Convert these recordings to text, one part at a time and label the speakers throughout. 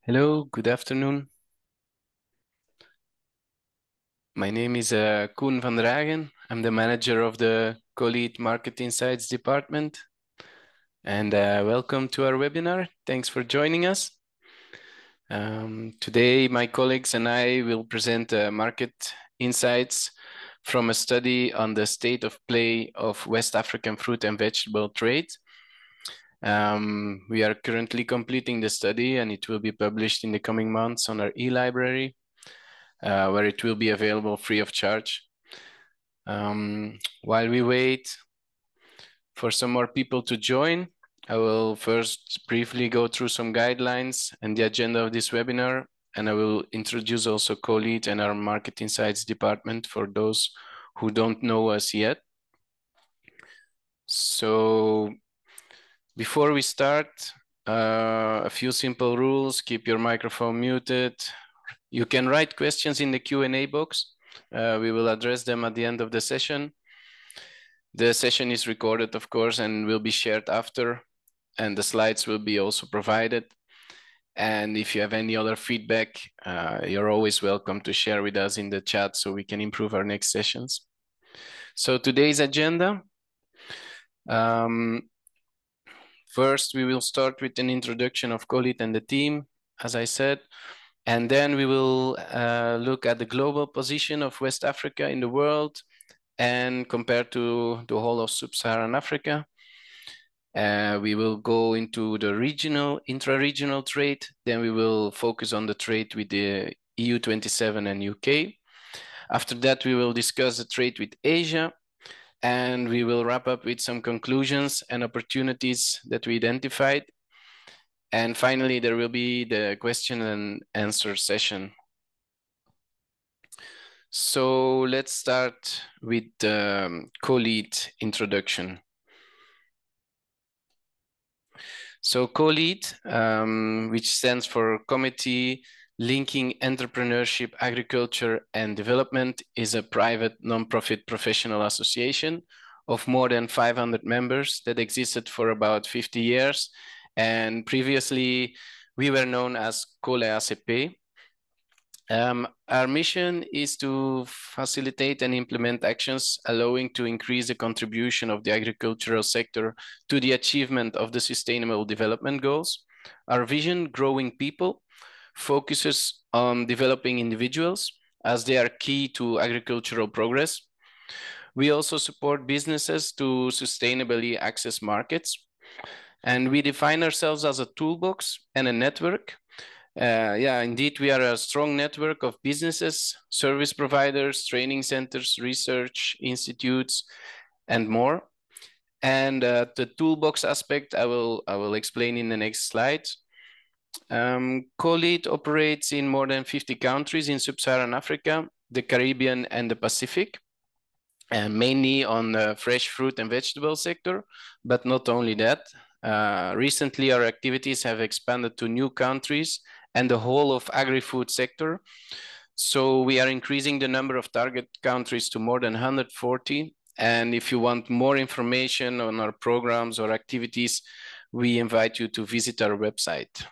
Speaker 1: Hello, good afternoon. My name is Koen van der Hagen. I'm the manager of the Co-Lead Market Insights department. And welcome to our webinar. Thanks for joining us. Today, my colleagues and I will present market insights from a study on the state of play of West African fruit and vegetable trade. We are currently completing the study and it will be published in the coming months on our e-library, where it will be available free of charge. While we wait for some more people to join, I will first briefly go through some guidelines and the agenda of this webinar, and I will introduce also Co-Lead and our Market Insights department for those who don't know us yet. So before we start, a few simple rules. Keep your microphone muted. You can write questions in the Q&A box. We will address them at the end of the session. The session is recorded, of course, and will be shared after, and the slides will be also provided. And if you have any other feedback, you're always welcome to share with us in the chat so we can improve our next sessions. So today's agenda. First, we will start with an introduction of Co-Lead and the team, as I said. And then we will look at the global position of West Africa in the world and compared to the whole of Sub-Saharan Africa. We will go into the intra-regional trade. Then we will focus on the trade with the EU27 and UK. After that, we will discuss the trade with Asia. And we will wrap up with some conclusions and opportunities that we identified. And finally, there will be the question and answer session. So let's start with the Co-Lead introduction. So Co-Lead, which stands for Committee Linking Entrepreneurship, Agriculture and Development, is a private non-profit professional association of more than 500 members that existed for about 50 years. And previously, we were known as Cole ACP. Our mission is to facilitate and implement actions allowing to increase the contribution of the agricultural sector to the achievement of the Sustainable Development Goals. Our vision, Growing People, focuses on developing individuals as they are key to agricultural progress. We also support businesses to sustainably access markets. And we define ourselves as a toolbox and a network. Yeah, indeed, we are a strong network of businesses, service providers, training centers, research institutes, and more. And the toolbox aspect, I will explain in the next slide. Co-Lead operates in more than 50 countries in Sub-Saharan Africa, the Caribbean, and the Pacific, and mainly on the fresh fruit and vegetable sector, but not only that. Recently, our activities have expanded to new countries and the whole of agri-food sector. So we are increasing the number of target countries to more than 140. And if you want more information on our programs or activities, we invite you to visit our website.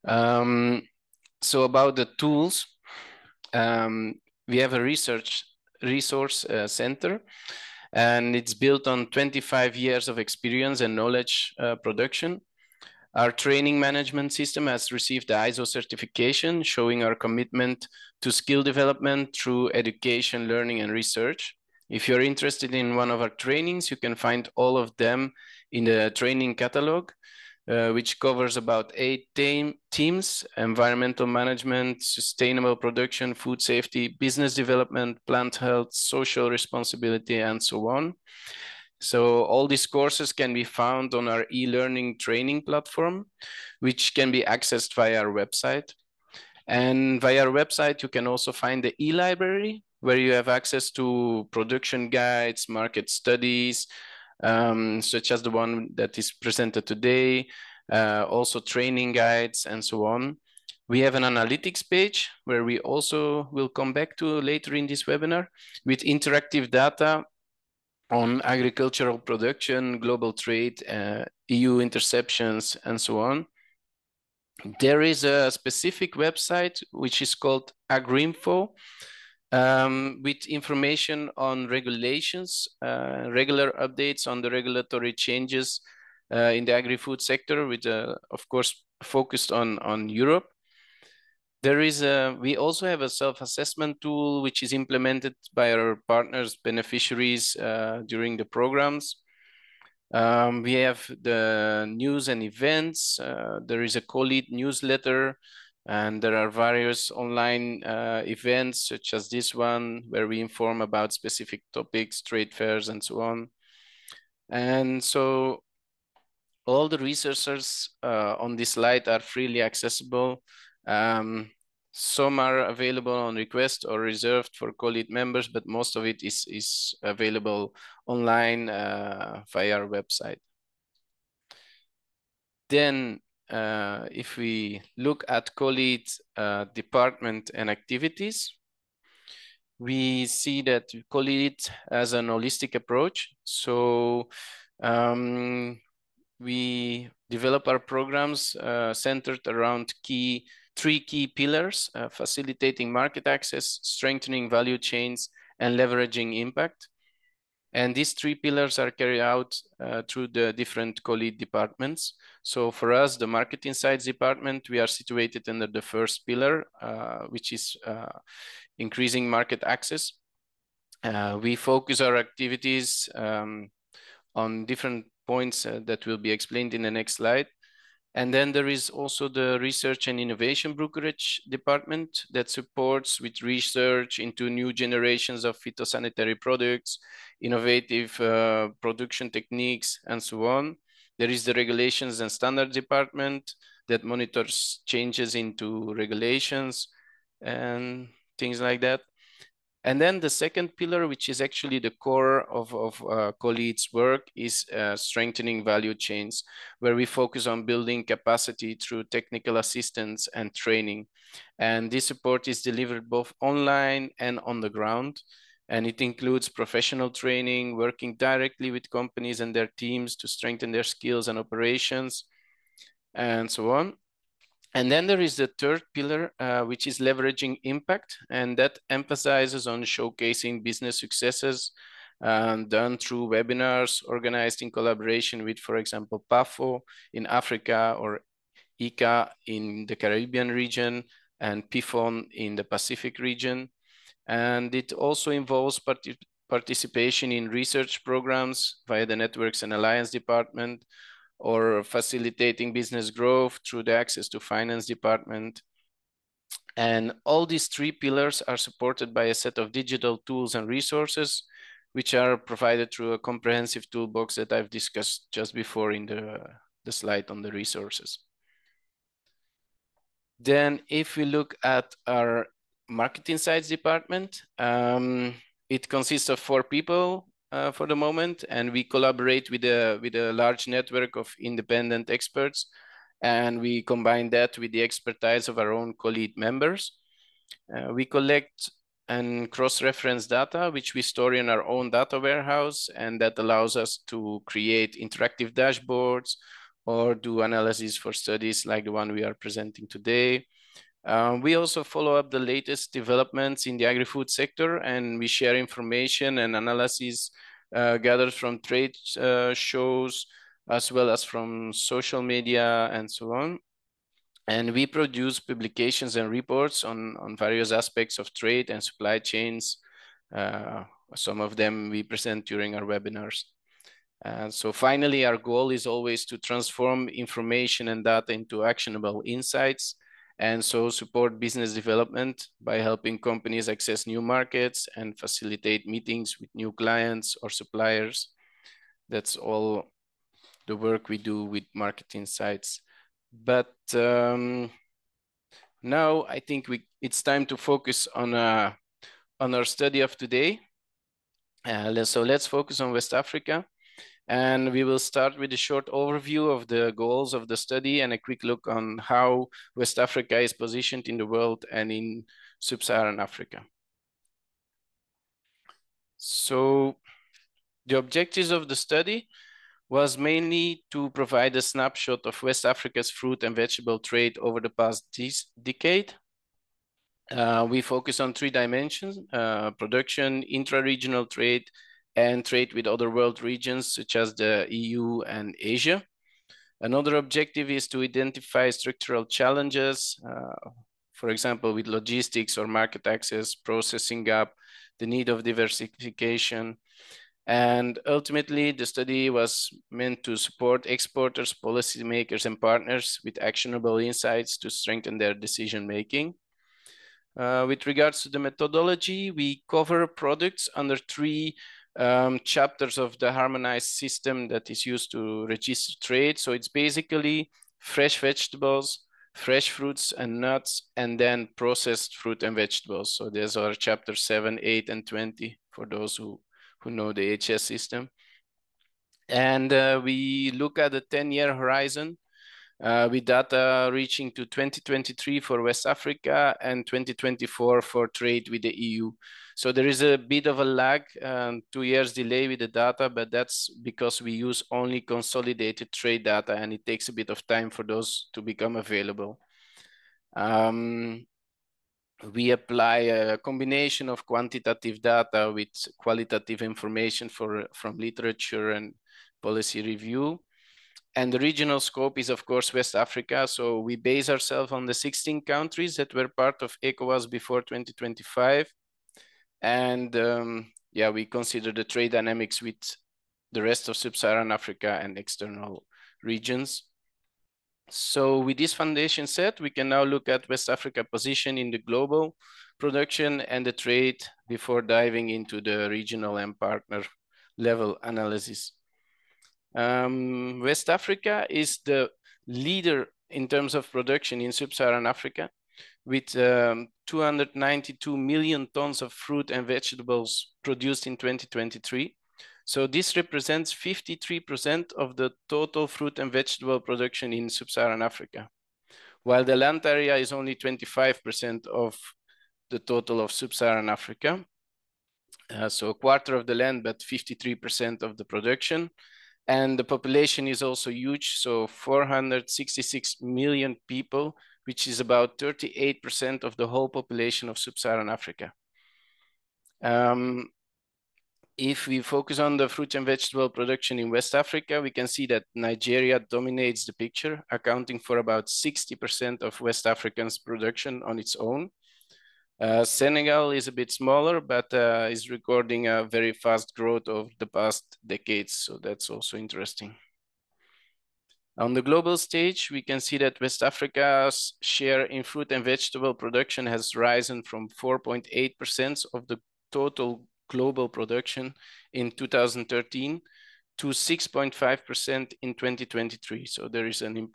Speaker 1: So about the tools, we have a resource center, and it's built on 25 years of experience and knowledge production. Our training management system has received the ISO certification, showing our commitment to skill development through education, learning, and research. If you're interested in one of our trainings, you can find all of them in the training catalog, which covers about 8 themes: environmental management, sustainable production, food safety, business development, plant health, social responsibility, and so on. So all these courses can be found on our e-learning training platform, which can be accessed via our website. And via our website, you can also find the e-library, where you have access to production guides, market studies, such as the one that is presented today, also training guides and so on. We have an analytics page where we also will come back to later in this webinar with interactive data on agricultural production, global trade, EU interceptions, and so on. There is a specific website which is called Agrinfo, with information on regulations, regular updates on the regulatory changes in the agri-food sector, with, of course, focused on Europe. We also have a self-assessment tool which is implemented by our partners, beneficiaries during the programs. We have the news and events. There is a co-lead newsletter, and there are various online events such as this one where we inform about specific topics, trade fairs, and so on. And so all the resources on this slide are freely accessible. Some are available on request or reserved for co-lead members, but most of it is available online via our website. Then if we look at co-lead department and activities, we see that co-lead has an holistic approach. So we develop our programs centered around three key pillars: facilitating market access, strengthening value chains, and leveraging impact. And these three pillars are carried out through the different co-lead departments. So for us, the Market Insights department, we are situated under the first pillar, which is increasing market access. We focus our activities on different points that will be explained in the next slide. And then there is also the Research and Innovation Brokerage department that supports with research into new generations of phytosanitary products, innovative production techniques, and so on. There is the Regulations and Standards department that monitors changes into regulations and things like that. And then the second pillar, which is actually the core of co-lead's work, is strengthening value chains, where we focus on building capacity through technical assistance and training. And this support is delivered both online and on the ground. And it includes professional training, working directly with companies and their teams to strengthen their skills and operations, and so on. And then there is the third pillar, which is leveraging impact, and that emphasizes on showcasing business successes done through webinars organized in collaboration with, for example, PAFO in Africa, or ICA in the Caribbean region, and PIFON in the Pacific region. And it also involves participation in research programs via the Networks and Alliance Department, or facilitating business growth through the Access to Finance department. And all these three pillars are supported by a set of digital tools and resources, which are provided through a comprehensive toolbox that I've discussed just before in the slide on the resources. Then if we look at our Market Insights department, it consists of 4 people for the moment, and we collaborate with a large network of independent experts, and we combine that with the expertise of our own co-lead members. We collect and cross-reference data, which we store in our own data warehouse, and that allows us to create interactive dashboards or do analysis for studies like the one we are presenting today. We also follow up the latest developments in the agri-food sector, and we share information and analysis gathered from trade shows, as well as from social media and so on. And we produce publications and reports on various aspects of trade and supply chains. Some of them we present during our webinars. So finally, our goal is always to transform information and data into actionable insights, and so support business development by helping companies access new markets and facilitate meetings with new clients or suppliers. That's all the work we do with Market Insights. But now I think it's time to focus on our study of today. So let's focus on West Africa. And we will start with a short overview of the goals of the study and a quick look on how West Africa is positioned in the world and in Sub-Saharan Africa. So the objectives of the study was mainly to provide a snapshot of West Africa's fruit and vegetable trade over the past decade. We focus on 3 dimensions: production, intra-regional trade, and trade with other world regions such as the EU and Asia. Another objective is to identify structural challenges, for example, with logistics or market access, processing gap, the need of diversification. And ultimately, the study was meant to support exporters, policymakers, and partners with actionable insights to strengthen their decision-making. With regards to the methodology, we cover products under 3 chapters of the harmonized system that is used to register trade. So it's basically fresh vegetables, fresh fruits and nuts, and then processed fruit and vegetables. So these are chapter 7, 8, and 20 for those who know the HS system. And we look at a 10-year horizon with data reaching to 2023 for West Africa and 2024 for trade with the EU. So there is a bit of a lag, 2 years delay with the data, but that's because we use only consolidated trade data and it takes a bit of time for those to become available. We apply a combination of quantitative data with qualitative information from literature and policy review. And the regional scope is, of course, West Africa. So we base ourselves on the 16 countries that were part of ECOWAS before 2025. And yeah, we consider the trade dynamics with the rest of Sub-Saharan Africa and external regions. So with this foundation set, we can now look at West Africa position in the global production and the trade before diving into the regional and partner level analysis. West Africa is the leader in terms of production in Sub-Saharan Africa with 292 million tons of fruit and vegetables produced in 2023. So this represents 53% of the total fruit and vegetable production in Sub-Saharan Africa, while the land area is only 25% of the total of Sub-Saharan Africa. So a quarter of the land, but 53% of the production. And the population is also huge, so 466 million people, which is about 38% of the whole population of Sub-Saharan Africa. If we focus on the fruit and vegetable production in West Africa, we can see that Nigeria dominates the picture, accounting for about 60% of West Africa's production on its own. Senegal is a bit smaller, but is recording a very fast growth over the past decades, so that's also interesting. On the global stage, we can see that West Africa's share in fruit and vegetable production has risen from 4.8% of the total global production in 2013 to 6.5% in 2023. So there is an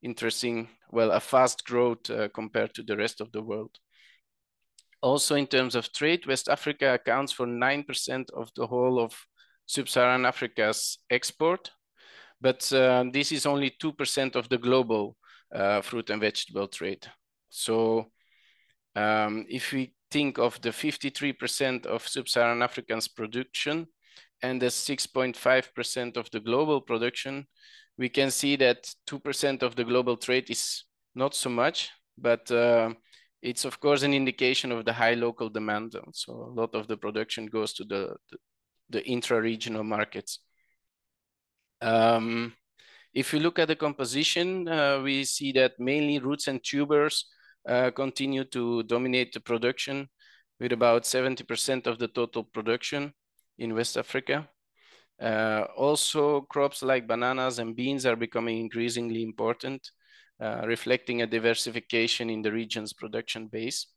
Speaker 1: interesting, well, a fast growth compared to the rest of the world. Also, in terms of trade, West Africa accounts for 9% of the whole of Sub-Saharan Africa's export, but this is only 2% of the global fruit and vegetable trade. So if we think of the 53% of Sub-Saharan Africa's production and the 6.5% of the global production, we can see that 2% of the global trade is not so much, but it's of course an indication of the high local demand. So a lot of the production goes to the intra-regional markets. If we look at the composition, we see that mainly roots and tubers continue to dominate the production with about 70% of the total production in West Africa. Also, crops like bananas and beans are becoming increasingly important, reflecting a diversification in the region's production base.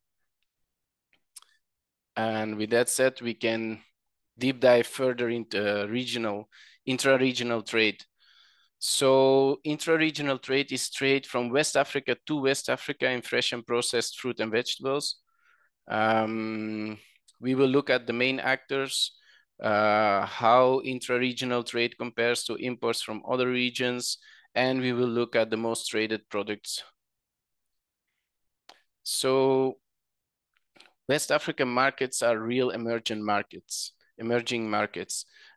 Speaker 1: And with that said, we can deep dive further into intra-regional trade. So intra-regional trade is trade from West Africa to West Africa in fresh and processed fruit and vegetables. We will look at the main actors, how intra-regional trade compares to imports from other regions, and we will look at the most traded products. So West African markets are real emerging markets.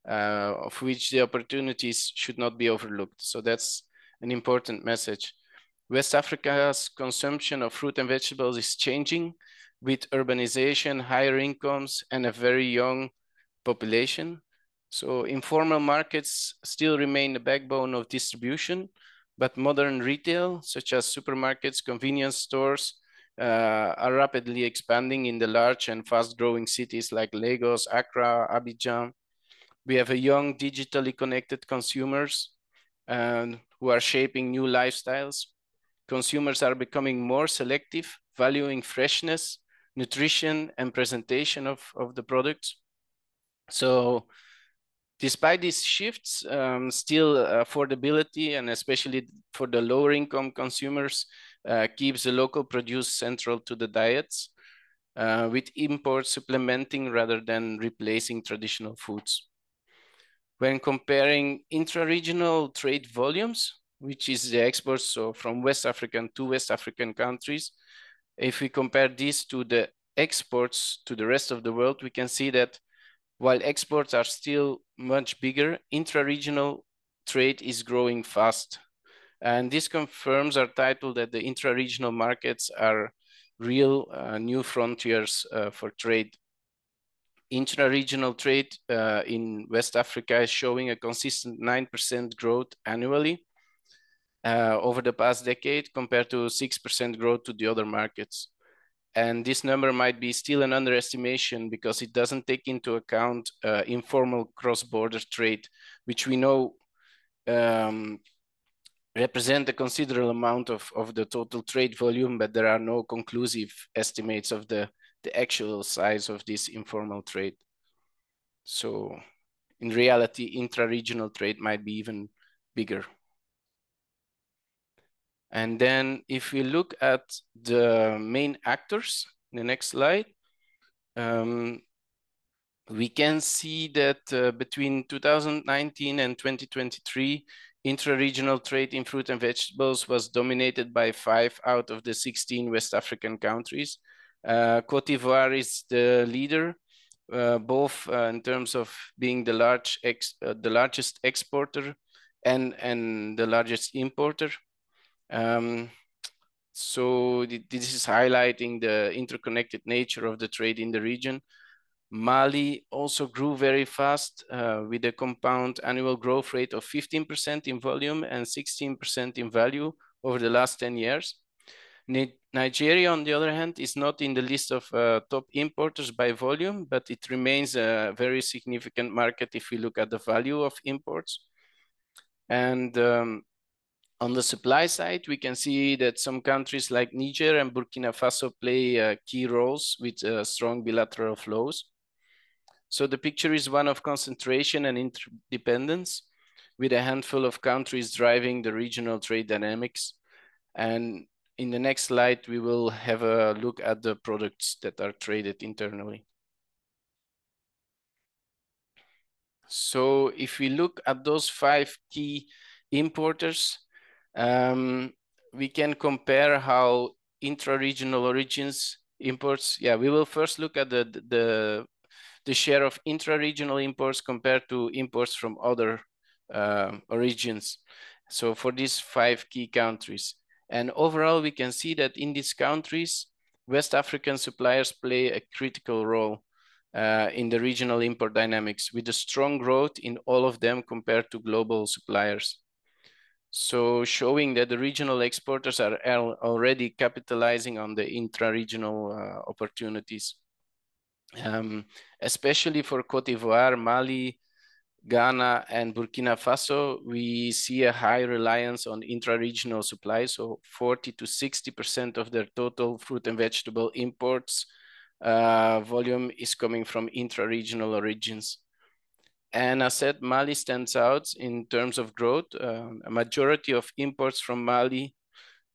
Speaker 1: of which the opportunities should not be overlooked. So that's an important message. West Africa's consumption of fruit and vegetables is changing with urbanization, higher incomes, and a very young population. So informal markets still remain the backbone of distribution, but modern retail, such as supermarkets, convenience stores, are rapidly expanding in the large and fast-growing cities like Lagos, Accra, Abidjan. We have a young, digitally connected consumers who are shaping new lifestyles. Consumers are becoming more selective, valuing freshness, nutrition, and presentation of the products. So despite these shifts, still affordability, and especially for the lower income consumers, keeps the local produce central to the diets, with imports supplementing rather than replacing traditional foods. When comparing intra-regional trade volumes, which is the exports so from West African to West African countries, if we compare these to the exports to the rest of the world, we can see that while exports are still much bigger, intra-regional trade is growing fast. And this confirms our title that the intra-regional markets are real new frontiers for trade. Intra-regional trade in West Africa is showing a consistent 9% growth annually over the past decade compared to 6% growth to the other markets. And this number might be still an underestimation because it doesn't take into account informal cross-border trade, which we know represent a considerable amount of the total trade volume, but there are no conclusive estimates of the actual size of this informal trade. So in reality, intra-regional trade might be even bigger. And then if we look at the main actors, the next slide, we can see that between 2019 and 2023, intra-regional trade in fruit and vegetables was dominated by 5 out of the 16 West African countries. Côte d'Ivoire is the leader, both in terms of being the largest exporter and the largest importer. So this is highlighting the interconnected nature of the trade in the region. Mali also grew very fast with a compound annual growth rate of 15% in volume and 16% in value over the last 10 years. Nigeria, on the other hand, is not in the list of top importers by volume, but it remains a very significant market if we look at the value of imports. And on the supply side, we can see that some countries like Niger and Burkina Faso play key roles with strong bilateral flows. So the picture is one of concentration and interdependence, with a handful of countries driving the regional trade dynamics. And in the next slide, we will have a look at the products that are traded internally. So if we look at those 5 key importers, we can compare how intra-regional origins imports. Yeah, we will first look at the share of intra-regional imports compared to imports from other origins. So for these 5 key countries. And overall, we can see that in these countries, West African suppliers play a critical role in the regional import dynamics, with a strong growth in all of them compared to global suppliers. So showing that the regional exporters are already capitalizing on the intra-regional opportunities. Especially for Côte d'Ivoire, Mali, Ghana, and Burkina Faso, we see a high reliance on intra-regional supply. So 40 to 60% of their total fruit and vegetable imports volume is coming from intra-regional origins. And as said, Mali stands out in terms of growth. A majority of imports from Mali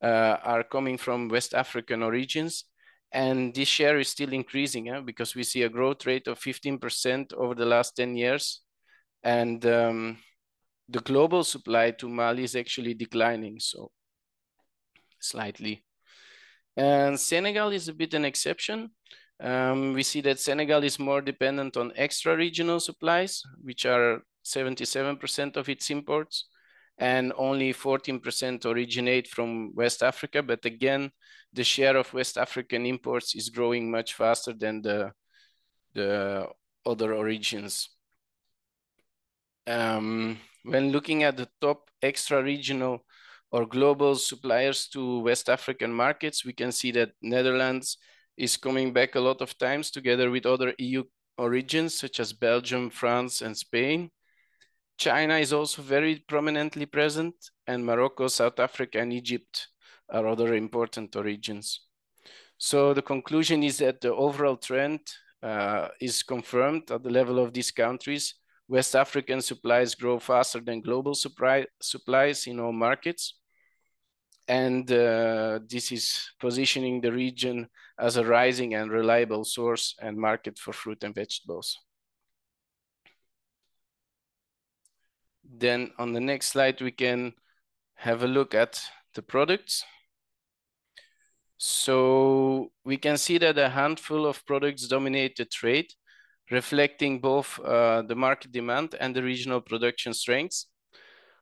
Speaker 1: are coming from West African origins. And this share is still increasing because we see a growth rate of 15% over the last 10 years. And the global supply to Mali is actually declining, so slightly. And Senegal is a bit an exception. We see that Senegal is more dependent on extra-regional supplies, which are 77% of its imports, and only 14% originate from West Africa. But again, the share of West African imports is growing much faster than the other origins. When looking at the top extra-regional or global suppliers to West African markets, we can see that Netherlands is coming back a lot of times together with other EU origins such as Belgium, France, and Spain. China is also very prominently present, and Morocco, South Africa, and Egypt are other important origins. So the conclusion is that the overall trend is confirmed at the level of these countries. West African supplies grow faster than global supplies in all markets. And this is positioning the region as a rising and reliable source and market for fruit and vegetables. Then on the next slide, we can have a look at the products. So we can see that a handful of products dominate the trade, reflecting both the market demand and the regional production strengths.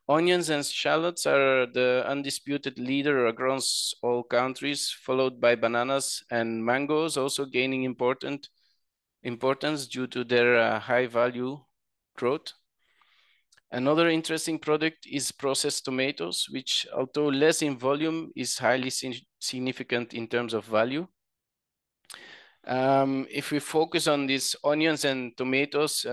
Speaker 1: Onions and shallots are the undisputed leader across all countries, followed by bananas and mangoes, also gaining importance due to their high value growth. Another interesting product is processed tomatoes, which, although less in volume, is highly significant in terms of value. If we focus on these onions and tomatoes,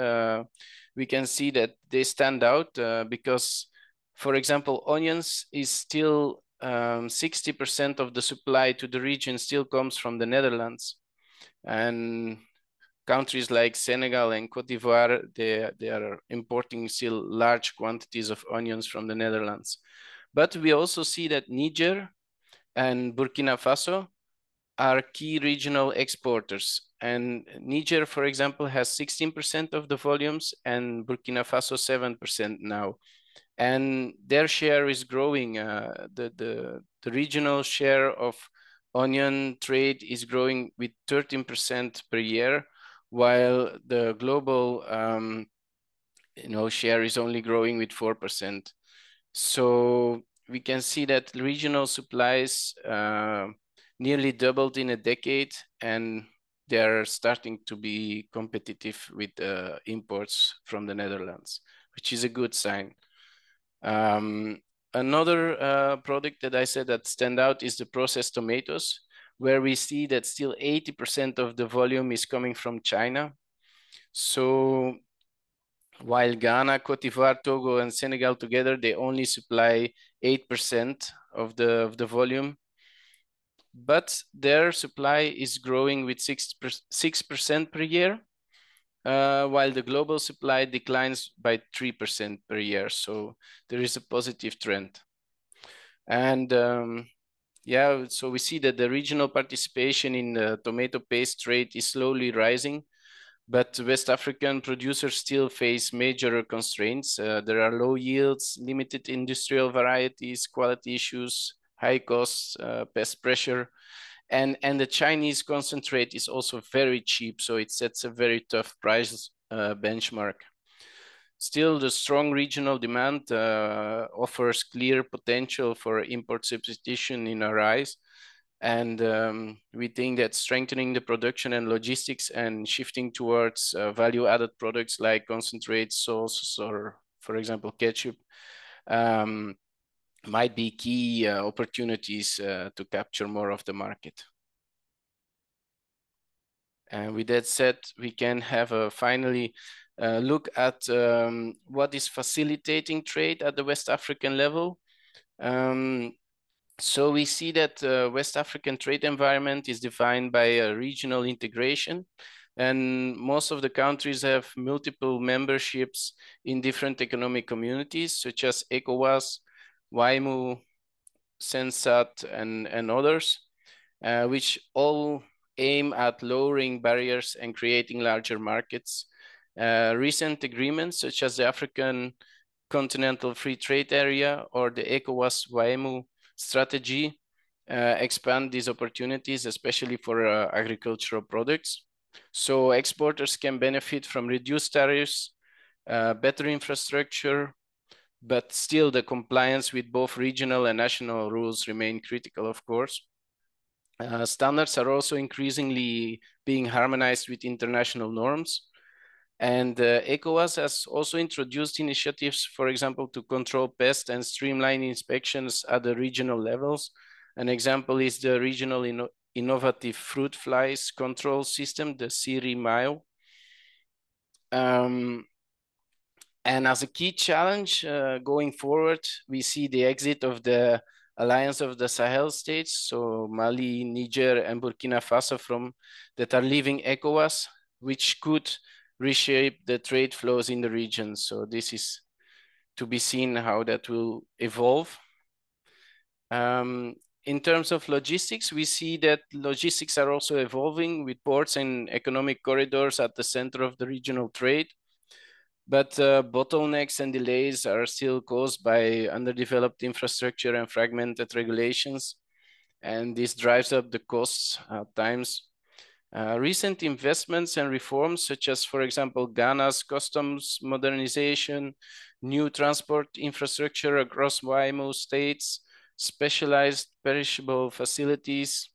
Speaker 1: we can see that they stand out because, for example, onions is still 60% of the supply to the region still comes from the Netherlands. And countries like Senegal and Cote d'Ivoire, they are importing still large quantities of onions from the Netherlands. But we also see that Niger and Burkina Faso are key regional exporters. And Niger, for example, has 16% of the volumes and Burkina Faso 7% now. And their share is growing. The regional share of onion trade is growing with 13% per year, while the global share is only growing with 4%. So we can see that regional supplies nearly doubled in a decade, and they're starting to be competitive with imports from the Netherlands, which is a good sign. Another product that I said that stand out is the processed tomatoes, where we see that still 80% of the volume is coming from China. So while Ghana, Cote d'Ivoire, Togo, and Senegal together, they only supply 8% of the volume. But their supply is growing with 6% per year, while the global supply declines by 3% per year. So there is a positive trend. And yeah, so we see that the regional participation in the tomato paste trade is slowly rising, but West African producers still face major constraints. There are low yields, limited industrial varieties, quality issues, high costs, pest pressure, and the Chinese concentrate is also very cheap, so it sets a very tough price benchmark. Still, the strong regional demand offers clear potential for import substitution in our eyes. And we think that strengthening the production and logistics and shifting towards value-added products like concentrates, sauces, or, for example, ketchup, might be key opportunities to capture more of the market. And with that said, we can have a finally look at what is facilitating trade at the West African level. So we see that West African trade environment is defined by a regional integration, and most of the countries have multiple memberships in different economic communities, such as ECOWAS, WAIMU, SENSAT, and others, which all aim at lowering barriers and creating larger markets. Recent agreements, such as the African Continental Free Trade Area or the ECOWAS WAIMU strategy, expand these opportunities, especially for agricultural products. So exporters can benefit from reduced tariffs, better infrastructure, but still the compliance with both regional and national rules remain critical, of course. Standards are also increasingly being harmonized with international norms. And ECOWAS has also introduced initiatives, for example, to control pests and streamline inspections at the regional levels. An example is the Regional Innovative Fruit Flies Control System, the CIRI-MIO. And as a key challenge going forward, we see the exit of the Alliance of the Sahel states, so Mali, Niger, and Burkina Faso that are leaving ECOWAS, which could reshape the trade flows in the region. So this is to be seen how that will evolve. In terms of logistics, we see that logistics are also evolving with ports and economic corridors at the center of the regional trade. But bottlenecks and delays are still caused by underdeveloped infrastructure and fragmented regulations. And this drives up the costs at times. Recent investments and reforms, such as, for example, Ghana's customs modernization, new transport infrastructure across WIMO states, specialized perishable facilities,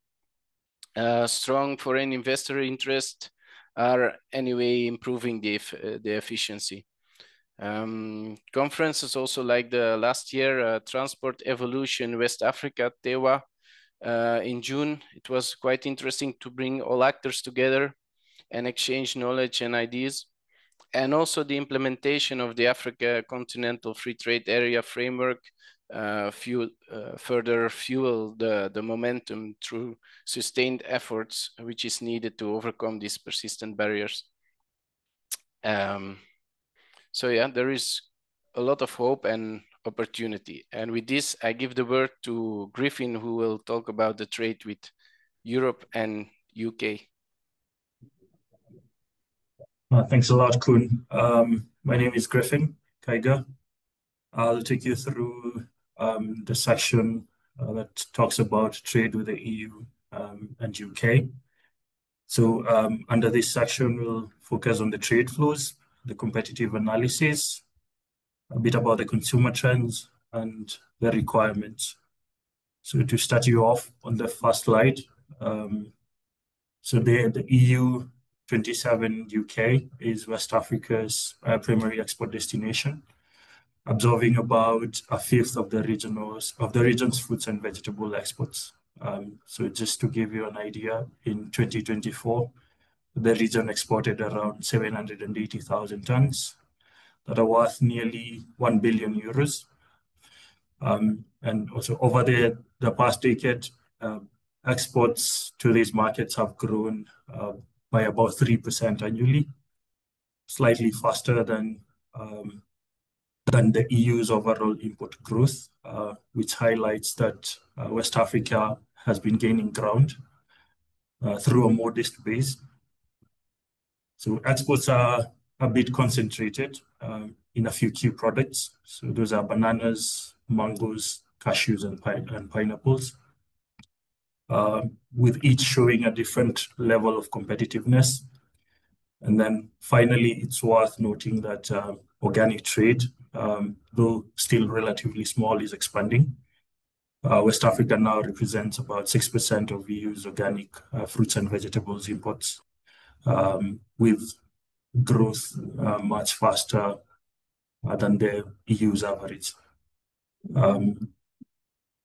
Speaker 1: strong foreign investor interest are anyway improving the efficiency. Conferences also like the last year, Transport Evolution West Africa, TEWA, in June. It was quite interesting to bring all actors together and exchange knowledge and ideas. And also the implementation of the Africa Continental Free Trade Area framework further fuel the momentum through sustained efforts, which is needed to overcome these persistent barriers. So yeah, there is a lot of hope and opportunity. And with this, I give the word to Griffin, who will talk about the trade with Europe and UK.
Speaker 2: Thanks a lot, Koen. My name is Griffin Kaiga. I'll take you through the section that talks about trade with the EU and UK. So under this section, we'll focus on the trade flows, the competitive analysis, a bit about the consumer trends and the requirements. So to start you off on the first slide, so the EU 27 UK is West Africa's primary export destination, absorbing about a fifth of the region's fruits and vegetable exports. So just to give you an idea, in 2024, the region exported around 780,000 tons that are worth nearly 1 billion euros. And also over the past decade, exports to these markets have grown by about 3% annually, slightly faster than the EU's overall import growth, which highlights that West Africa has been gaining ground through a modest base. So exports are a bit concentrated in a few key products. So those are bananas, mangoes, cashews, and pineapples, with each showing a different level of competitiveness. And then finally, it's worth noting that organic trade, though still relatively small, is expanding. West Africa now represents about 6% of EU's organic fruits and vegetables imports, with growth much faster than the EU's average.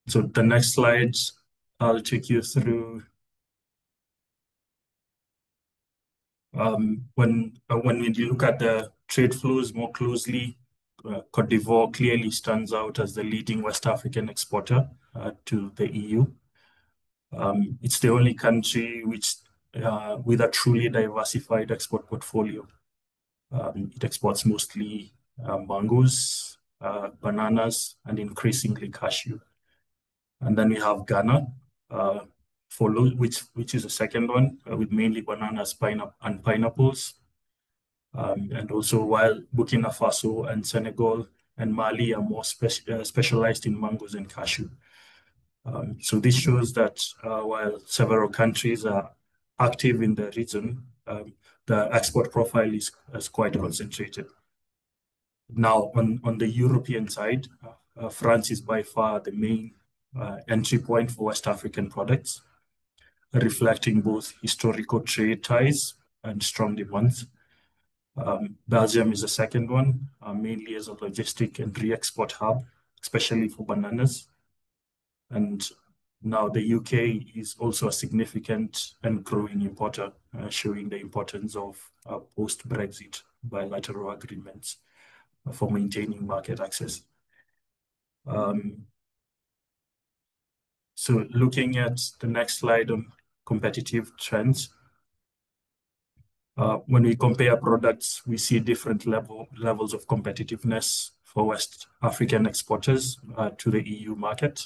Speaker 2: So the next slides, I'll take you through when you look at the trade flows more closely, Côte d'Ivoire clearly stands out as the leading West African exporter to the EU. It's the only country with a truly diversified export portfolio. It exports mostly mangoes, bananas, and increasingly cashew. And then we have Ghana, which is the second one, with mainly bananas and pineapples. And also while Burkina Faso and Senegal and Mali are more specialized in mangoes and cashew. So this shows that while several countries are active in the region, the export profile is quite concentrated. Now, on the European side, France is by far the main entry point for West African products, reflecting both historical trade ties and strong demands. Belgium is the second one, mainly as a logistic and re-export hub, especially for bananas. And now the UK is also a significant and growing importer, showing the importance of post-Brexit bilateral agreements for maintaining market access. So looking at the next slide on competitive trends, when we compare products, we see different levels of competitiveness for West African exporters to the EU market.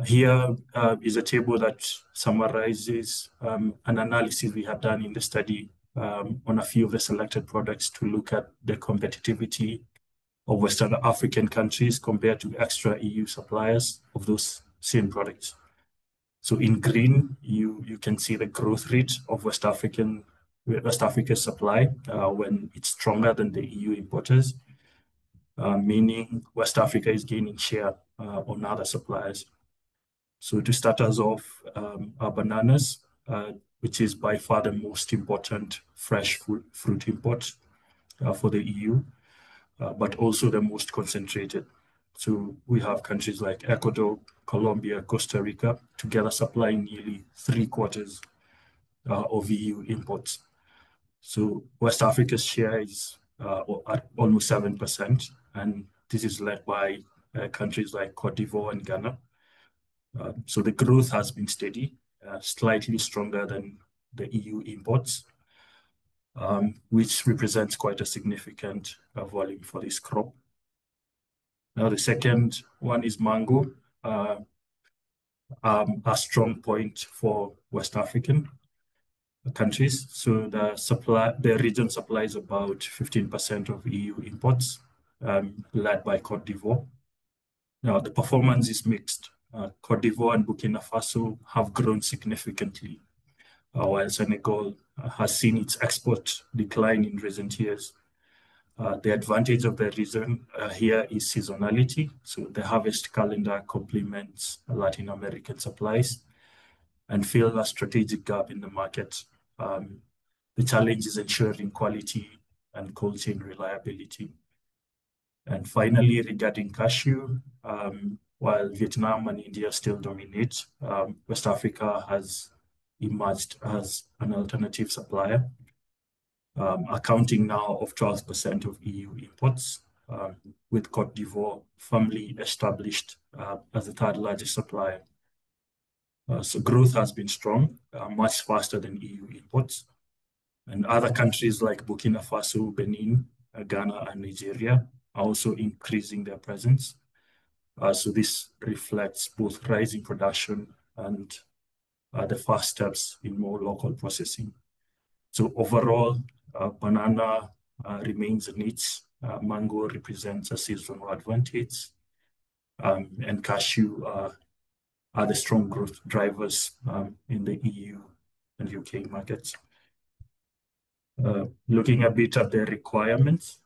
Speaker 2: Here is a table that summarizes an analysis we have done in the study on a few of the selected products to look at the competitivity of Western African countries compared to extra EU suppliers of those same products. So in green, you can see the growth rate of West Africa's supply when it's stronger than the EU importers, meaning West Africa is gaining share on other suppliers. So to start us off, our bananas, which is by far the most important fresh fruit import for the EU, but also the most concentrated. So we have countries like Ecuador, Colombia, Costa Rica, together supplying nearly 3/4 of EU imports. So West Africa's share is at almost 7%, and this is led by countries like Cote d'Ivoire and Ghana. So the growth has been steady, slightly stronger than the EU imports, which represents quite a significant volume for this crop. Now, the second one is mango, a strong point for West African countries. So the region supplies about 15% of EU imports, led by Cote d'Ivoire. Now, the performance is mixed. Cote d'Ivoire and Burkina Faso have grown significantly, while Senegal has seen its export decline in recent years. The advantage of the region here is seasonality. So the harvest calendar complements Latin American supplies and fill a strategic gap in the market. The challenge is ensuring quality and cold chain reliability. And finally, regarding cashew, while Vietnam and India still dominate, West Africa has emerged as an alternative supplier, accounting now of 12% of EU imports, with Cote d'Ivoire firmly established as the third largest supplier. So growth has been strong, much faster than EU imports. And other countries like Burkina Faso, Benin, Ghana, and Nigeria are also increasing their presence. So this reflects both rising production and the first steps in more local processing. So overall, banana remains a niche. Mango represents a seasonal advantage, and cashew are the strong growth drivers in the EU and UK markets. Looking a bit at the requirements.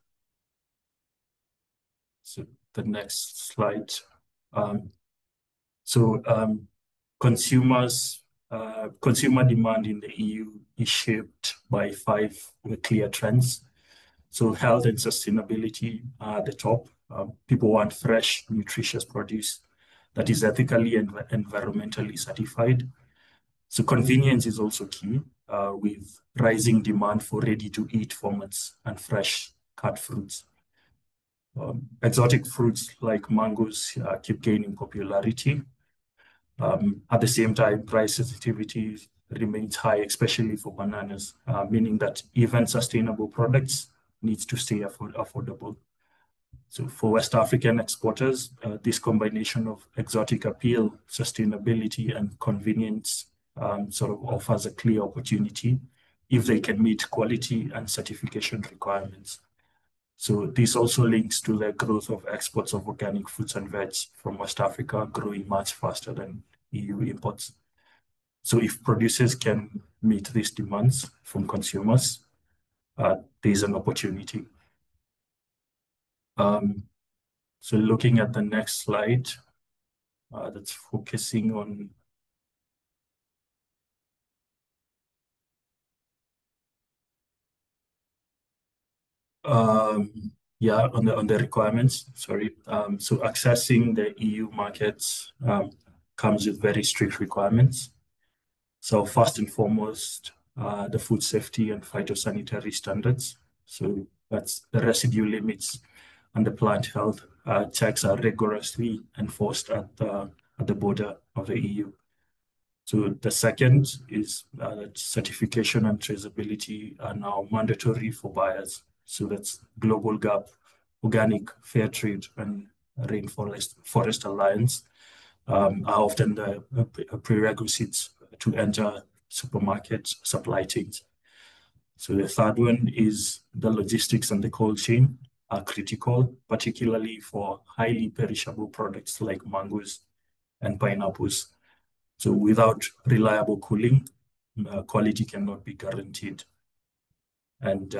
Speaker 2: So the next slide. Consumer demand in the EU is shaped by 5 clear trends. So health and sustainability are at the top. People want fresh, nutritious produce that is ethically and environmentally certified. So convenience is also key, with rising demand for ready-to-eat formats and fresh cut fruits. Exotic fruits like mangoes keep gaining popularity. At the same time, price sensitivity remains high, especially for bananas, meaning that even sustainable products needs to stay affordable. So for West African exporters, this combination of exotic appeal, sustainability, and convenience sort of offers a clear opportunity if they can meet quality and certification requirements. So this also links to the growth of exports of organic fruits and veg from West Africa growing much faster than EU imports. So if producers can meet these demands from consumers, there's an opportunity. So looking at the next slide, that's focusing on on the requirements. Sorry. So accessing the EU markets comes with very strict requirements. So first and foremost, the food safety and phytosanitary standards. So that's the residue limits and the plant health checks are rigorously enforced at the border of the EU. So the second is that certification and traceability are now mandatory for buyers. So that's Global GAP, Organic, Fair Trade, and Rainforest Alliance are often the prerequisites to enter supermarket supply chains. So the third one is the logistics and the cold chain are critical, particularly for highly perishable products like mangoes and pineapples. So without reliable cooling, quality cannot be guaranteed. And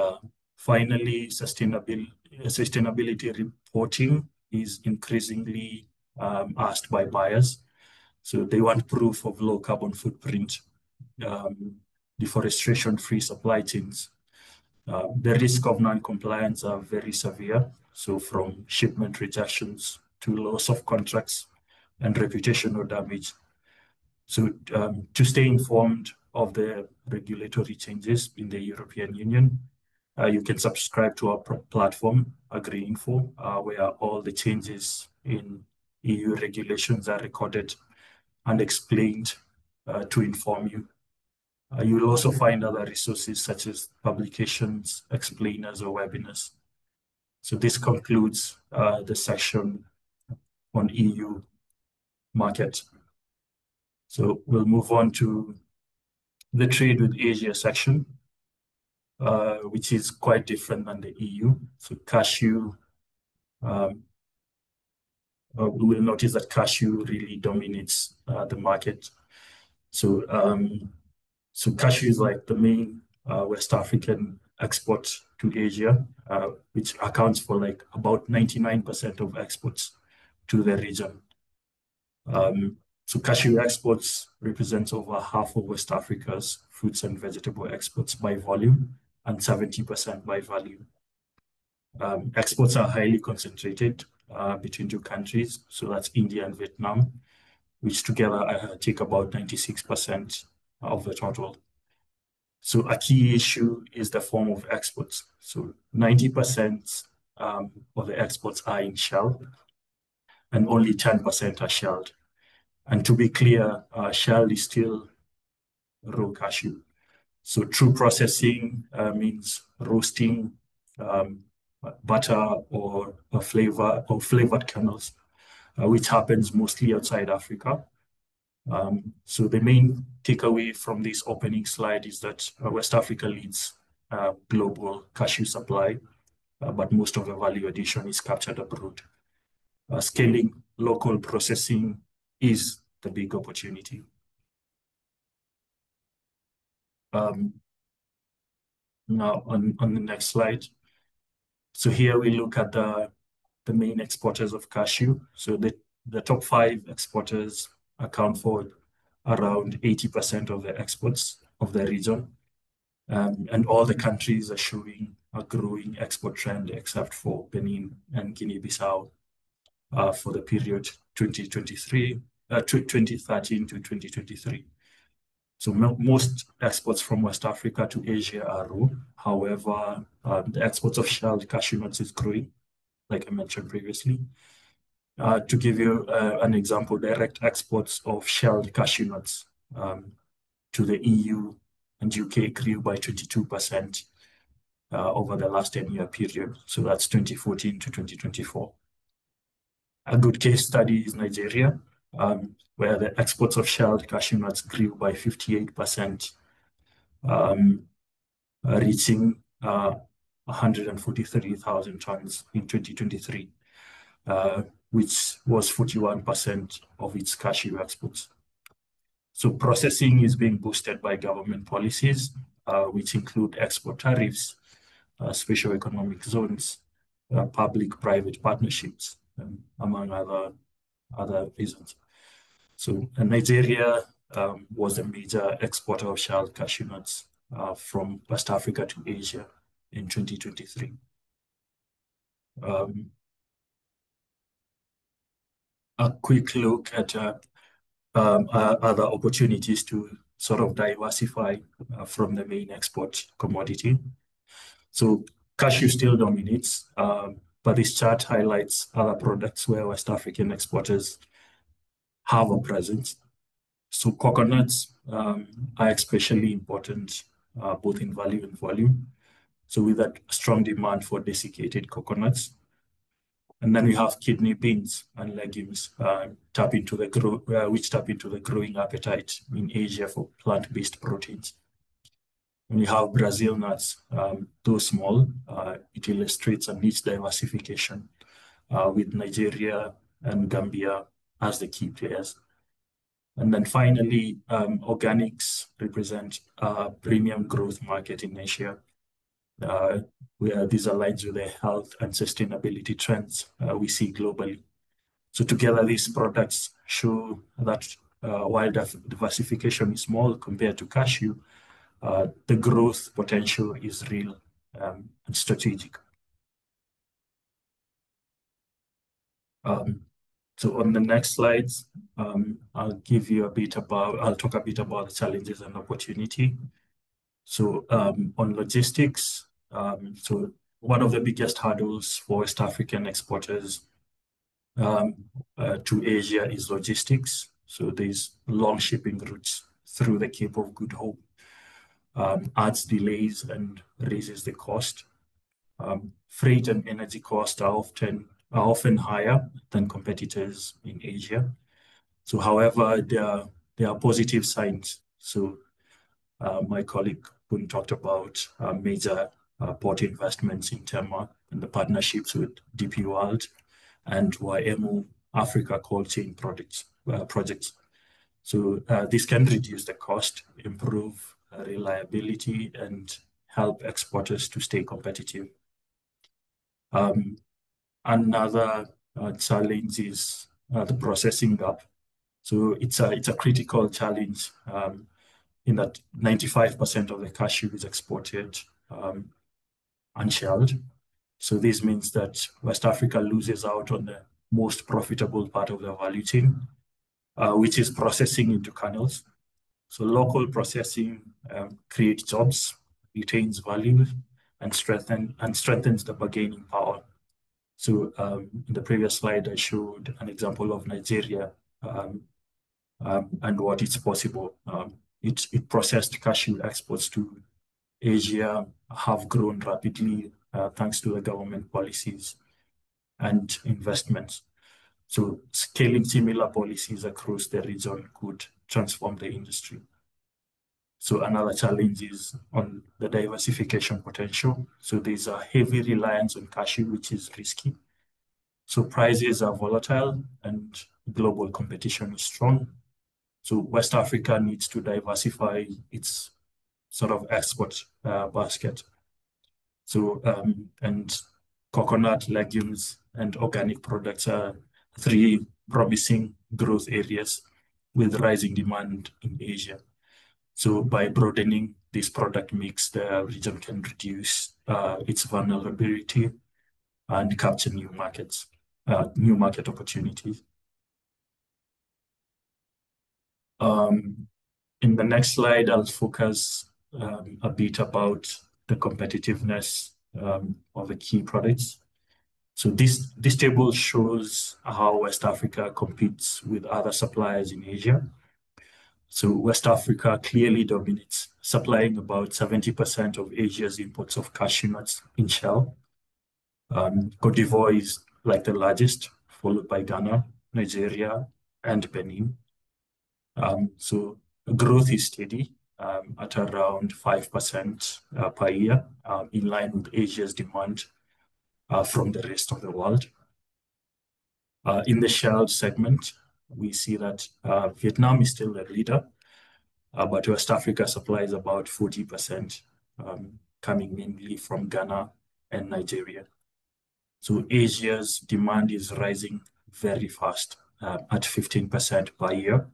Speaker 2: finally, sustainability reporting is increasingly asked by buyers. So they want proof of low carbon footprint, deforestation-free supply chains. The risk of non-compliance are very severe. So from shipment rejections to loss of contracts and reputational damage. So to stay informed of the regulatory changes in the European Union, you can subscribe to our platform, AgriInfo, where all the changes in EU regulations are recorded and explained to inform you. You will also find other resources such as publications, explainers, or webinars. So this concludes the section on EU market. So we'll move on to the trade with Asia section, which is quite different than the EU. So cashew, we will notice that cashew really dominates the market. So, so cashew is like the main West African export to Asia, which accounts for like about 99% of exports to the region. So cashew exports represents over half of West Africa's fruits and vegetable exports by volume and 70% by value. Exports are highly concentrated between two countries, so that's India and Vietnam, which together take about 96% of the total. So a key issue is the form of exports. So 90% of the exports are in shell, and only 10% are shelled. And to be clear, shell is still raw cashew. So true processing means roasting, butter or flavored kernels, which happens mostly outside Africa. So the main takeaway from this opening slide is that West Africa leads global cashew supply, but most of the value addition is captured abroad. Scaling local processing is the big opportunity. Now on the next slide. So here we look at the main exporters of cashew. So the top 5 exporters account for around 80% of the exports of the region. And all the countries are showing a growing export trend except for Benin and Guinea-Bissau for the period 2013 to 2023. So most exports from West Africa to Asia are raw. However, the exports of shelled cashew nuts is growing, like I mentioned previously. To give you an example, direct exports of shelled cashew nuts to the EU and UK grew by 22% over the last 10-year period. So that's 2014 to 2024. A good case study is Nigeria, where the exports of shelled cashew nuts grew by 58%, reaching 143,000 tons in 2023, which was 41% of its cashew exports. So processing is being boosted by government policies, which include export tariffs, special economic zones, public-private partnerships, among other reasons. So Nigeria was a major exporter of shelled cashew nuts from West Africa to Asia in 2023. A quick look at other opportunities to sort of diversify from the main export commodity. So cashew still dominates, but this chart highlights other products where West African exporters have a presence. So coconuts are especially important, both in value and volume. So with that strong demand for desiccated coconuts. And then we have kidney beans and legumes, which tap into the growing appetite in Asia for plant-based proteins. And we have Brazil nuts, though small, it illustrates a niche diversification with Nigeria and Gambia as the key players. And then finally, organics represent a premium growth market in Asia, where this aligns with the health and sustainability trends we see globally. So together, these products show that while diversification is small compared to cashew, the growth potential is real and strategic. So on the next slides, I'll talk a bit about the challenges and opportunity. So on logistics, so one of the biggest hurdles for West African exporters to Asia is logistics. So there's long shipping routes through the Cape of Good Hope, adds delays and raises the cost. Freight and energy costs are often higher than competitors in Asia. So, however, there are positive signs. So, my colleague Poon talked about major port investments in Tema and the partnerships with DP World and YMO Africa Cold Chain projects. So this can reduce the cost, improve reliability, and help exporters to stay competitive. Another challenge is the processing gap. So it's a critical challenge in that 95% of the cashew is exported unshelled. So this means that West Africa loses out on the most profitable part of the value chain, which is processing into kernels. So local processing creates jobs, retains value, and strengthens the bargaining power. So in the previous slide, I showed an example of Nigeria and what is possible. It processed cashew exports to Asia have grown rapidly thanks to the government policies and investments. So scaling similar policies across the region could transform the industry. So another challenge is on the diversification potential. So there's a heavy reliance on cashew, which is risky. So prices are volatile and global competition is strong. So West Africa needs to diversify its sort of export basket. So, and coconut, legumes, and organic products are three promising growth areas with rising demand in Asia. So by broadening this product mix, the region can reduce its vulnerability and capture new market opportunities. In the next slide, I'll focus a bit about the competitiveness of the key products. So this table shows how West Africa competes with other suppliers in Asia. So West Africa clearly dominates, supplying about 70% of Asia's imports of cashew nuts in shell. Cote d'Ivoire is like the largest, followed by Ghana, Nigeria, and Benin. So growth is steady, at around 5% per year, in line with Asia's demand from the rest of the world. In the shelled segment, we see that Vietnam is still a leader, but West Africa supplies about 40%, coming mainly from Ghana and Nigeria. So Asia's demand is rising very fast, at 15% per year,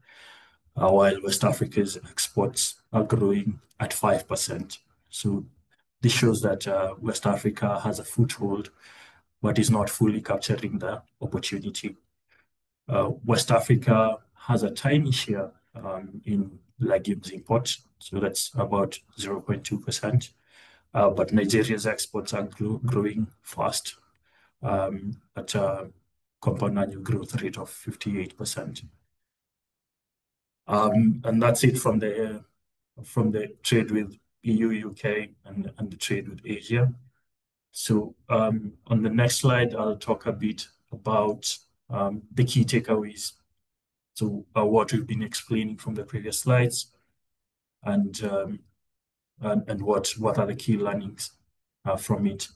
Speaker 2: while West Africa's exports are growing at 5%. So this shows that West Africa has a foothold, but is not fully capturing the opportunity. West Africa has a tiny share in legumes imports, so that's about 0.2%. But Nigeria's exports are growing fast, at a compound annual growth rate of 58%. And that's it from the trade with EU, UK, and the trade with Asia. So on the next slide, I'll talk a bit about the key takeaways. So what we've been explaining from the previous slides, and what are the key learnings from it.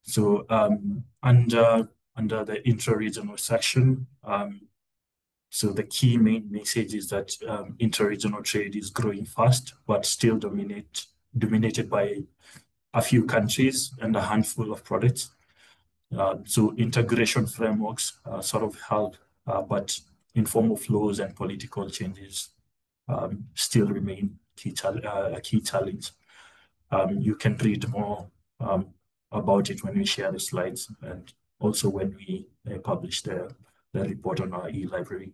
Speaker 2: So under the intra-regional section, so the key main message is that intra-regional trade is growing fast, but still dominated by a few countries and a handful of products. So integration frameworks sort of help, but informal flows and political changes still remain a key challenge. You can read more about it when we share the slides, and also when we publish the report on our e-library.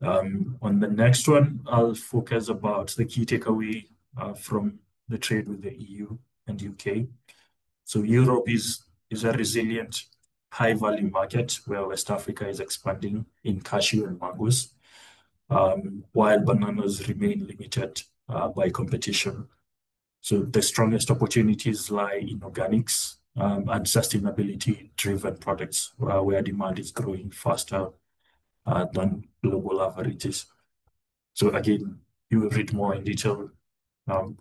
Speaker 2: On the next one, I'll focus about the key takeaway from the trade with the EU and UK. So Europe is a resilient, high-value market where West Africa is expanding in cashew and mangoes, while bananas remain limited by competition. So the strongest opportunities lie in organics and sustainability-driven products, where demand is growing faster than global averages. So again, you will read more in detail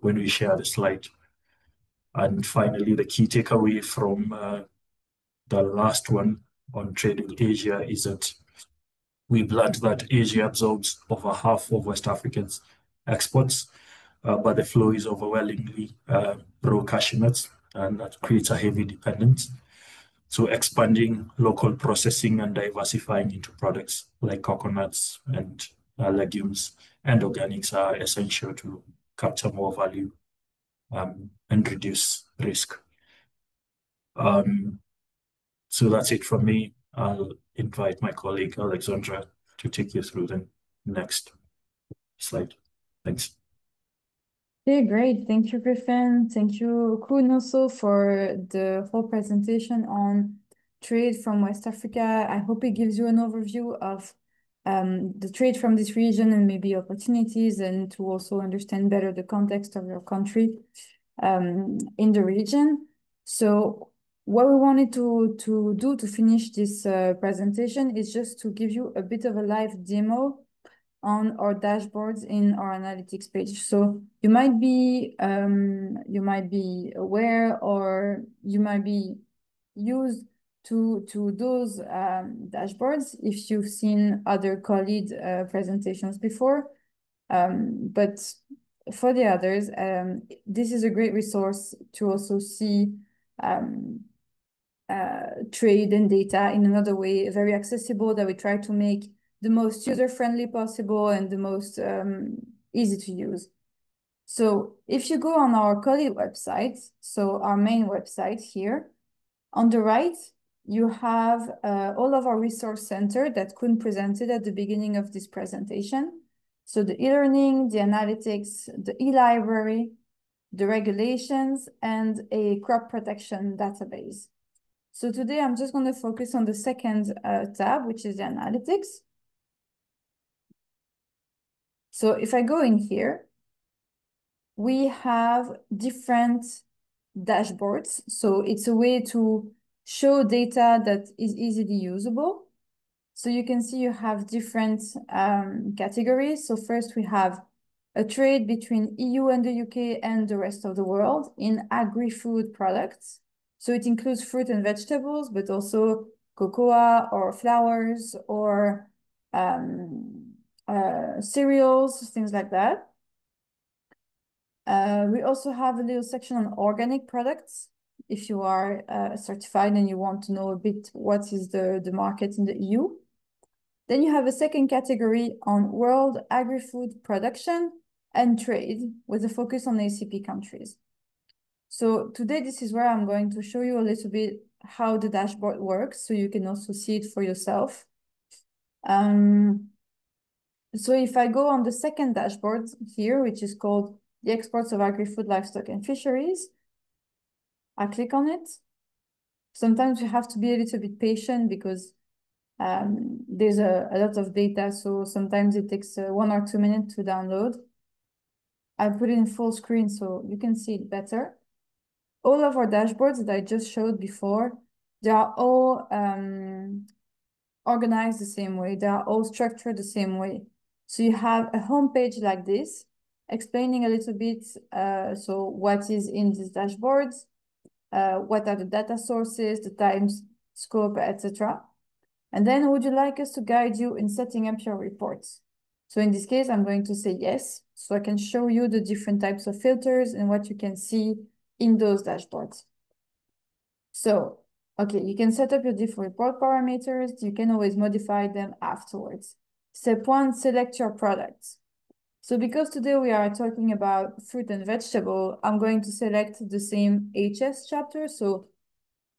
Speaker 2: when we share the slide. And finally, the key takeaway from the last one on trade with Asia is that we've learned that Asia absorbs over half of West Africa's exports, but the flow is overwhelmingly raw cashew nuts, and that creates a heavy dependence. So expanding local processing and diversifying into products like coconuts and legumes and organics are essential to capture more value and reduce risk. So that's it from me. I'll invite my colleague Alexandra to take you through the next slide. Thanks.
Speaker 3: Okay, great. Thank you, Griffin. Thank you, Koen, also for the whole presentation on trade from West Africa. I hope it gives you an overview of the trade from this region and maybe opportunities, and to also understand better the context of your country in the region. So what we wanted to do to finish this presentation is just to give you a bit of a live demo on our dashboards in our analytics page. So you might be aware, or you might be used to those dashboards if you've seen other colleague presentations before. But for the others, this is a great resource to also see trade and data in another way, very accessible, that we try to make the most user-friendly possible and the most easy to use. So if you go on our colleague website, so our main website here, on the right, you have all of our resource center that Koen presented at the beginning of this presentation. So the e-learning, the analytics, the e-library, the regulations, and a crop protection database. So today I'm just going to focus on the second tab, which is the analytics. So if I go in here, we have different dashboards. So it's a way to show data that is easily usable. So you can see you have different categories. So first we have a trade between EU and the UK and the rest of the world in agri-food products. So it includes fruit and vegetables, but also cocoa or flowers or cereals, things like that. We also have a little section on organic products. If you are certified and you want to know a bit what is the market in the EU. Then you have a second category on world agri-food production and trade with a focus on ACP countries. So today, this is where I'm going to show you a little bit how the dashboard works, so you can also see it for yourself. So if I go on the second dashboard here, which is called the exports of agri-food, livestock, and fisheries, I click on it. Sometimes you have to be a little bit patient because there's a lot of data, so sometimes it takes 1 or 2 minutes to download. I put it in full screen so you can see it better. All of our dashboards that I just showed before, they are all organized the same way. They are all structured the same way. So you have a home page like this, explaining a little bit, so what is in these dashboards, what are the data sources, the time scope, etc. And then would you like us to guide you in setting up your reports? So in this case, I'm going to say yes, so I can show you the different types of filters and what you can see in those dashboards. So, okay, you can set up your different report parameters. You can always modify them afterwards. Step 1, select your products. So because today we are talking about fruit and vegetable, I'm going to select the same HS chapter. So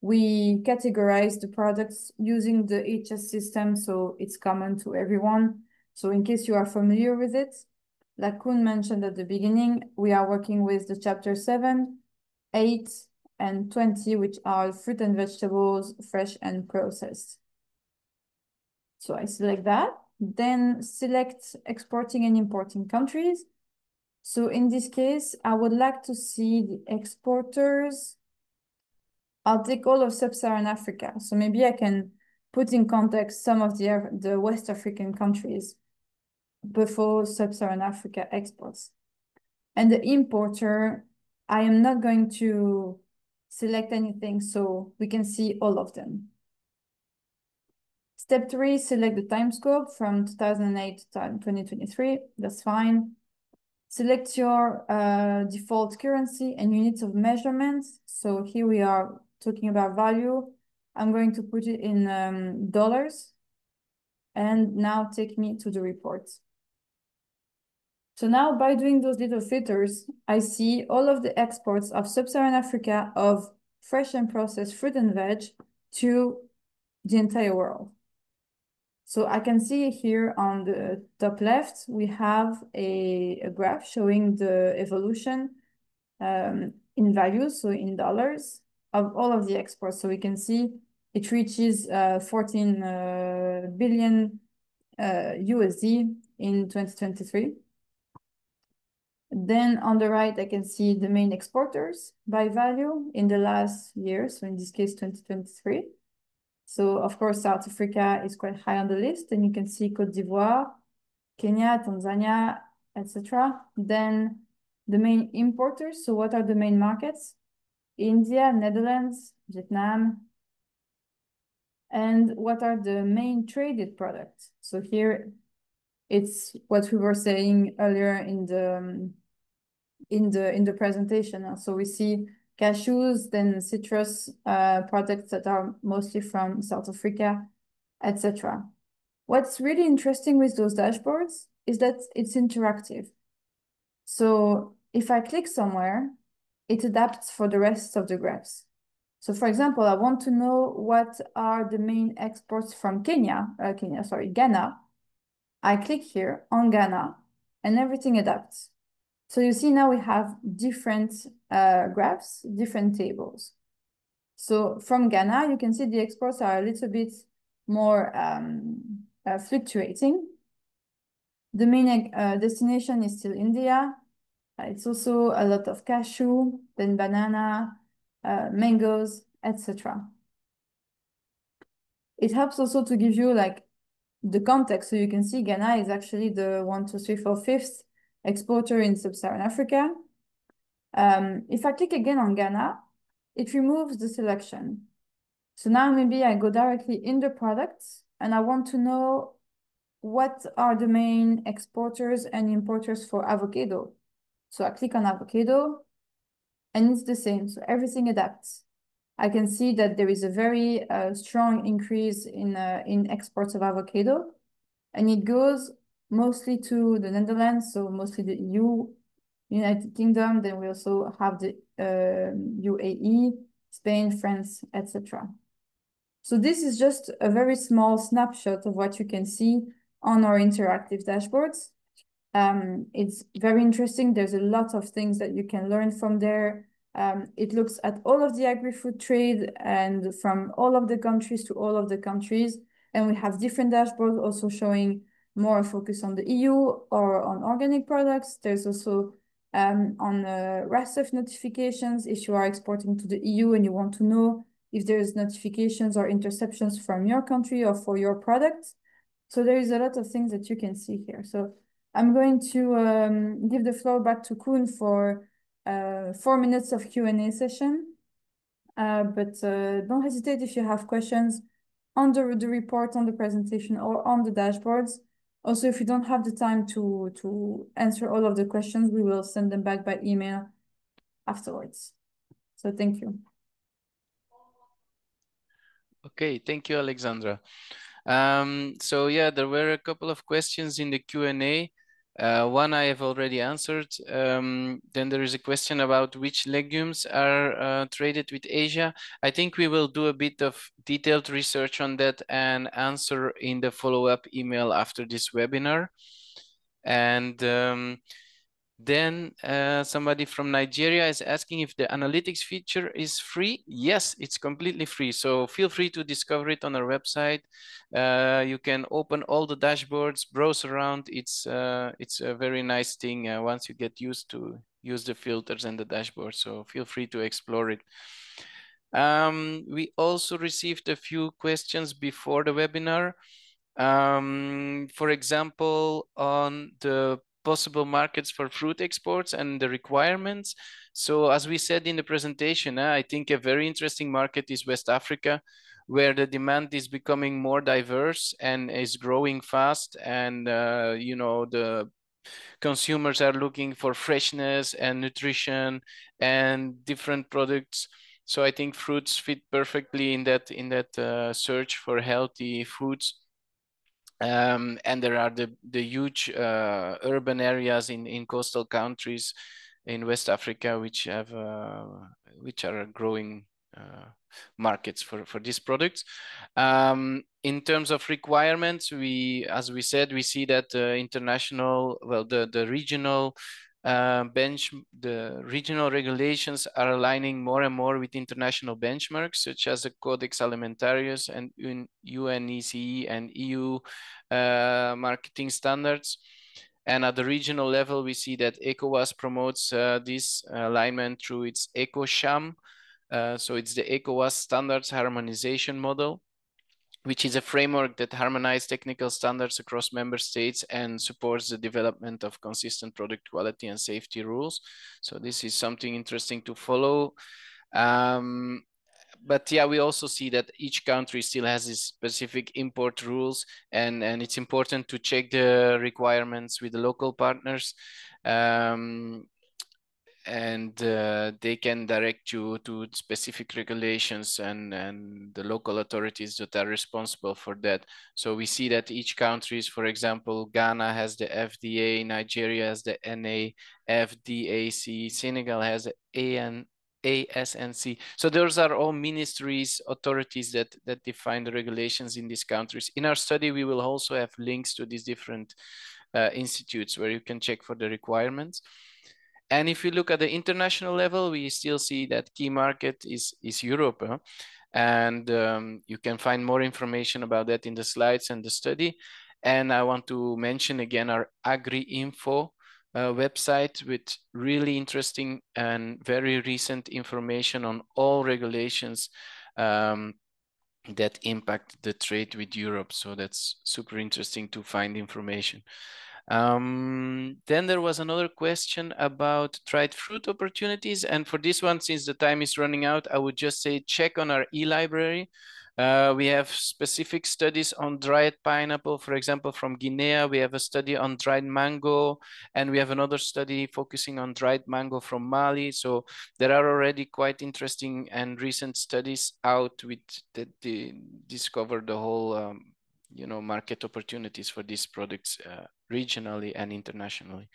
Speaker 3: we categorize the products using the HS system, so it's common to everyone. So in case you are familiar with it, like Koen mentioned at the beginning, we are working with the chapter 7, 8, and 20, which are fruit and vegetables, fresh and processed. So I select that, then select exporting and importing countries. So in this case, I would like to see the exporters. I'll take all of Sub-Saharan Africa. So maybe I can put in context some of the West African countries before Sub-Saharan Africa exports. And the importer, I am not going to select anything, so we can see all of them. Step 3, select the time scope from 2008 to 2023. That's fine. Select your default currency and units of measurement. So here we are talking about value. I'm going to put it in dollars. And now take me to the report. So now by doing those little filters, I see all of the exports of Sub-Saharan Africa of fresh and processed fruit and veg to the entire world. So I can see here on the top left, we have a graph showing the evolution in values, so in dollars, of all of the exports. So we can see it reaches 14 billion USD in 2023. Then on the right, I can see the main exporters by value in the last year, so in this case, 2023. So of course, South Africa is quite high on the list, and you can see Côte d'Ivoire, Kenya, Tanzania, etc. Then the main importers, so what are the main markets? India, Netherlands, Vietnam. And what are the main traded products? So here, it's what we were saying earlier in the presentation. So we see cashews, then citrus products that are mostly from South Africa, etc. What's really interesting with those dashboards is that it's interactive. So if I click somewhere, it adapts for the rest of the graphs. So for example, I want to know what are the main exports from Ghana. I click here on Ghana and everything adapts. So you see now we have different graphs, different tables. So from Ghana, you can see the exports are a little bit more fluctuating. The main destination is still India. It's also a lot of cashew, then banana, mangoes, etc. It helps also to give you like the context. So you can see Ghana is actually the 1, 2, 3, 4, 5th exporter in Sub-Saharan Africa. If I click again on Ghana, it removes the selection. So now maybe I go directly in the products and I want to know what are the main exporters and importers for avocado. So I click on avocado and it's the same. So everything adapts. I can see that there is a very strong increase in exports of avocado, and it goes mostly to the Netherlands, so mostly the EU, United Kingdom. Then we also have the UAE, Spain, France, etc. So this is just a very small snapshot of what you can see on our interactive dashboards. It's very interesting. There's a lot of things that you can learn from there. It looks at all of the agri-food trade and from all of the countries to all of the countries. And we have different dashboards also showing more focus on the EU or on organic products. There's also on RASF notifications if you are exporting to the EU and you want to know if there's notifications or interceptions from your country or for your product. So there is a lot of things that you can see here. So I'm going to give the floor back to Koen for 4 minutes of Q&A session. But don't hesitate if you have questions on the report, on the presentation, or on the dashboards. Also, if you don't have the time to answer all of the questions, we will send them back by email afterwards. So thank you.
Speaker 1: Okay, thank you, Alexandra. So yeah, there were a couple of questions in the Q&A. One I have already answered. Then there is a question about which legumes are traded with Asia. I think we will do a bit of detailed research on that and answer in the follow-up email after this webinar. And then somebody from Nigeria is asking if the analytics feature is free. Yes, it's completely free. So feel free to discover it on our website. You can open all the dashboards, browse around. It's a very nice thing once you get used to use the filters and the dashboard. So feel free to explore it. We also received a few questions before the webinar. For example, on the possible markets for fruit exports and the requirements. So as we said in the presentation, I think a very interesting market is West Africa, where the demand is becoming more diverse and is growing fast. And, you know, the consumers are looking for freshness and nutrition and different products. So I think fruits fit perfectly in that search for healthy foods. And there are the huge urban areas in coastal countries in West Africa, which are growing markets for these products. In terms of requirements, as we said, we see that the regional regulations are aligning more and more with international benchmarks, such as the Codex Alimentarius and UNECE and EU marketing standards. And at the regional level, we see that ECOWAS promotes this alignment through its ECOSHAM. So it's the ECOWAS Standards Harmonization Model, which is a framework that harmonizes technical standards across member states and supports the development of consistent product quality and safety rules. So this is something interesting to follow. But yeah, we also see that each country still has its specific import rules, and it's important to check the requirements with the local partners. And they can direct you to specific regulations and the local authorities that are responsible for that. So we see that each country, for example, Ghana has the FDA, Nigeria has the NAFDAC, Senegal has the ASNC. So those are all ministries, authorities that define the regulations in these countries. In our study, we will also have links to these different institutes where you can check for the requirements. And if you look at the international level, we still see that key market is Europe. And you can find more information about that in the slides and the study. And I want to mention again our AgriInfo website with really interesting and very recent information on all regulations that impact the trade with Europe. So that's super interesting to find information. Then there was another question about dried fruit opportunities. And for this one, since the time is running out, I would just say check on our e-library. We have specific studies on dried pineapple, for example, from Guinea. We have a study on dried mango, and we have another study focusing on dried mango from Mali. So there are already quite interesting and recent studies out with that discover the whole market opportunities for these products regionally and internationally.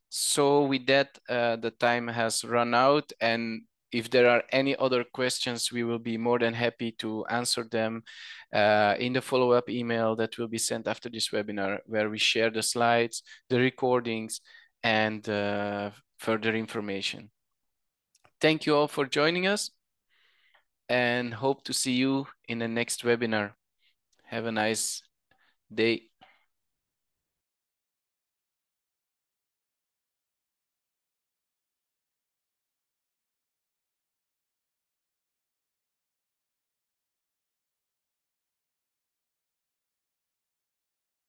Speaker 1: So with that, the time has run out, and if there are any other questions, we will be more than happy to answer them in the follow-up email that will be sent after this webinar, where we share the slides, the recordings, and further information. Thank you all for joining us, and hope to see you in the next webinar. Have a nice day.